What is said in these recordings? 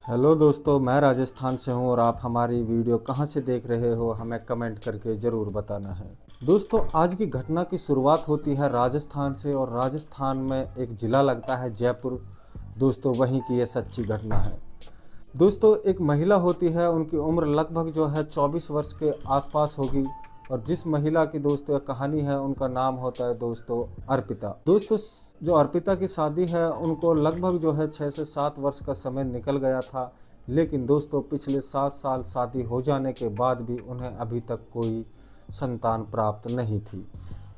Hello दोस्तों, मैं राजस्थान से हूं और आप हमारी वीडियो कहां से देख रहे हो हमें कमेंट करके ज़रूर बताना है। दोस्तों, आज की घटना की शुरुआत होती है राजस्थान से और राजस्थान में एक ज़िला लगता है जयपुर। दोस्तों, वहीं की ये सच्ची घटना है। दोस्तों, एक महिला होती है, उनकी उम्र लगभग जो है 24 वर्ष के आसपास होगी। और जिस महिला की दोस्तों कहानी है उनका नाम होता है दोस्तों अर्पिता। दोस्तों, जो अर्पिता की शादी है उनको लगभग जो है 6 से 7 वर्ष का समय निकल गया था। लेकिन दोस्तों, पिछले 7 साल शादी हो जाने के बाद भी उन्हें अभी तक कोई संतान प्राप्त नहीं थी।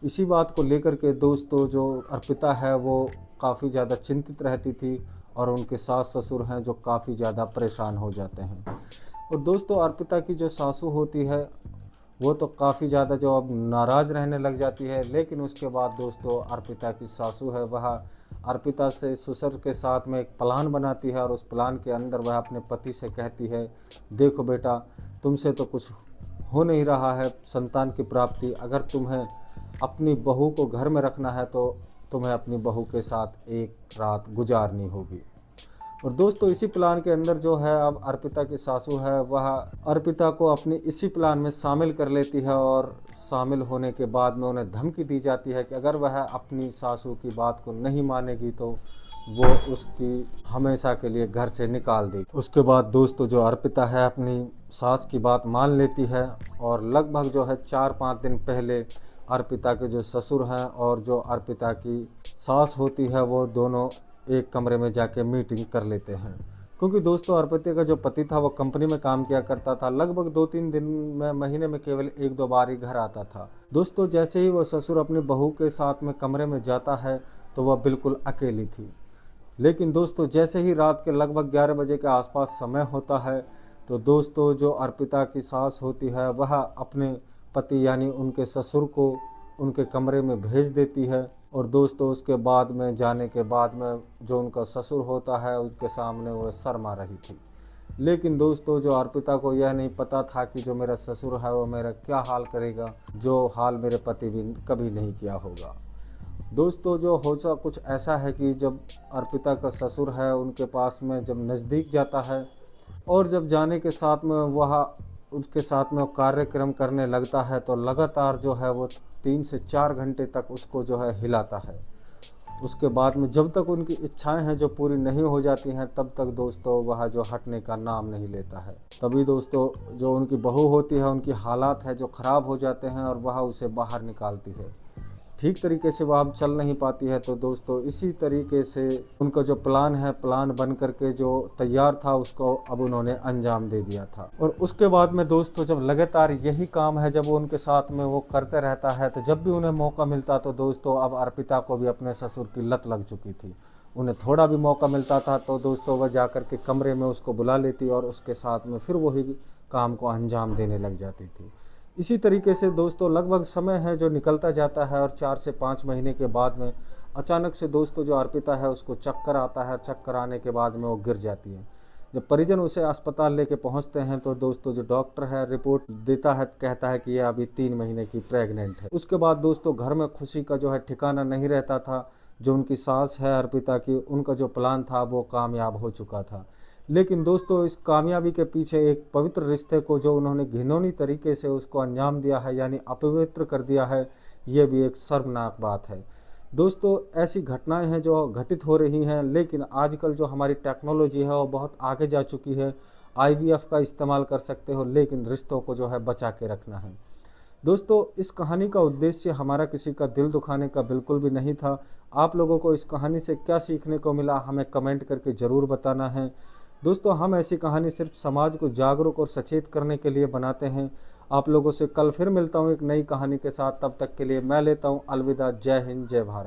इसी बात को लेकर के दोस्तों जो अर्पिता है वो काफ़ी ज़्यादा चिंतित रहती थी और उनके सास ससुर हैं जो काफ़ी ज़्यादा परेशान हो जाते हैं। और दोस्तों, अर्पिता की जो सासू होती है वो तो काफ़ी ज़्यादा जो अब नाराज़ रहने लग जाती है। लेकिन उसके बाद दोस्तों अर्पिता की सासू है वह अर्पिता से ससुर के साथ में एक प्लान बनाती है और उस प्लान के अंदर वह अपने पति से कहती है, देखो बेटा, तुमसे तो कुछ हो नहीं रहा है संतान की प्राप्ति। अगर तुम्हें अपनी बहू को घर में रखना है तो तुम्हें अपनी बहू के साथ एक रात गुजारनी होगी। और दोस्तों, इसी प्लान के अंदर जो है अब अर्पिता की सासू है वह अर्पिता को अपनी इसी प्लान में शामिल कर लेती है। और शामिल होने के बाद में उन्हें धमकी दी जाती है कि अगर वह अपनी सासू की बात को नहीं मानेगी तो वो उसकी हमेशा के लिए घर से निकाल देगी। उसके बाद दोस्तों जो अर्पिता है अपनी सास की बात मान लेती है और लगभग जो है 4-5 दिन पहले अर्पिता के जो ससुर हैं और जो अर्पिता की सास होती है वो दोनों एक कमरे में जाके मीटिंग कर लेते हैं। क्योंकि दोस्तों अर्पिता का जो पति था वो कंपनी में काम किया करता था, लगभग 2-3 दिन में महीने में केवल 1-2 बार ही घर आता था। दोस्तों, जैसे ही वो ससुर अपनी बहू के साथ में कमरे में जाता है तो वह बिल्कुल अकेली थी। लेकिन दोस्तों, जैसे ही रात के लगभग 11 बजे के आसपास समय होता है तो दोस्तों जो अर्पिता की सास होती है वह अपने पति यानी उनके ससुर को उनके कमरे में भेज देती है। और दोस्तों उसके बाद में जाने के बाद में जो उनका ससुर होता है उसके सामने वह शर्मा रही थी। लेकिन दोस्तों जो अर्पिता को यह नहीं पता था कि जो मेरा ससुर है वो मेरा क्या हाल करेगा, जो हाल मेरे पति भी कभी नहीं किया होगा। दोस्तों जो होता कुछ ऐसा है कि जब अर्पिता का ससुर है उनके पास में जब नज़दीक जाता है और जब जाने के साथ में वह उसके साथ में कार्यक्रम करने लगता है तो लगातार जो है वो 3 से 4 घंटे तक उसको जो है हिलाता है। उसके बाद में जब तक उनकी इच्छाएं हैं जो पूरी नहीं हो जाती हैं तब तक दोस्तों वह जो हटने का नाम नहीं लेता है। तभी दोस्तों जो उनकी बहू होती है उनकी हालात है जो ख़राब हो जाते हैं और वह उसे बाहर निकालती है। ठीक तरीके से वह अब चल नहीं पाती है। तो दोस्तों इसी तरीके से उनका जो प्लान है, प्लान बन करके जो तैयार था उसको अब उन्होंने अंजाम दे दिया था। और उसके बाद में दोस्तों जब लगातार यही काम है जब वो उनके साथ में वो करते रहता है तो जब भी उन्हें मौका मिलता तो दोस्तों अब अर्पिता को भी अपने ससुर की लत लग चुकी थी। उन्हें थोड़ा भी मौका मिलता था तो दोस्तों वह जा कर के कमरे में उसको बुला लेती और उसके साथ में फिर वही काम को अंजाम देने लग जाती थी। इसी तरीके से दोस्तों लगभग समय है जो निकलता जाता है और 4 से 5 महीने के बाद में अचानक से दोस्तों जो अर्पिता है उसको चक्कर आता है। चक्कर आने के बाद में वो गिर जाती है। जब परिजन उसे अस्पताल लेके पहुंचते हैं तो दोस्तों जो डॉक्टर है रिपोर्ट देता है, कहता है कि ये अभी 3 महीने की प्रेग्नेंट है। उसके बाद दोस्तों घर में खुशी का जो है ठिकाना नहीं रहता था। जो उनकी सास है अर्पिता की, उनका जो प्लान था वो कामयाब हो चुका था। लेकिन दोस्तों इस कामयाबी के पीछे एक पवित्र रिश्ते को जो उन्होंने घिनौनी तरीके से उसको अंजाम दिया है यानी अपवित्र कर दिया है, ये भी एक शर्मनाक बात है। दोस्तों ऐसी घटनाएं हैं जो घटित हो रही हैं। लेकिन आजकल जो हमारी टेक्नोलॉजी है वो बहुत आगे जा चुकी है। IVF का इस्तेमाल कर सकते हो, लेकिन रिश्तों को जो है बचा के रखना है। दोस्तों इस कहानी का उद्देश्य हमारा किसी का दिल दुखाने का बिल्कुल भी नहीं था। आप लोगों को इस कहानी से क्या सीखने को मिला हमें कमेंट करके ज़रूर बताना है। दोस्तों हम ऐसी कहानी सिर्फ समाज को जागरूक और सचेत करने के लिए बनाते हैं। आप लोगों से कल फिर मिलता हूँ एक नई कहानी के साथ। तब तक के लिए मैं लेता हूँ अलविदा। जय हिंद, जय भारत।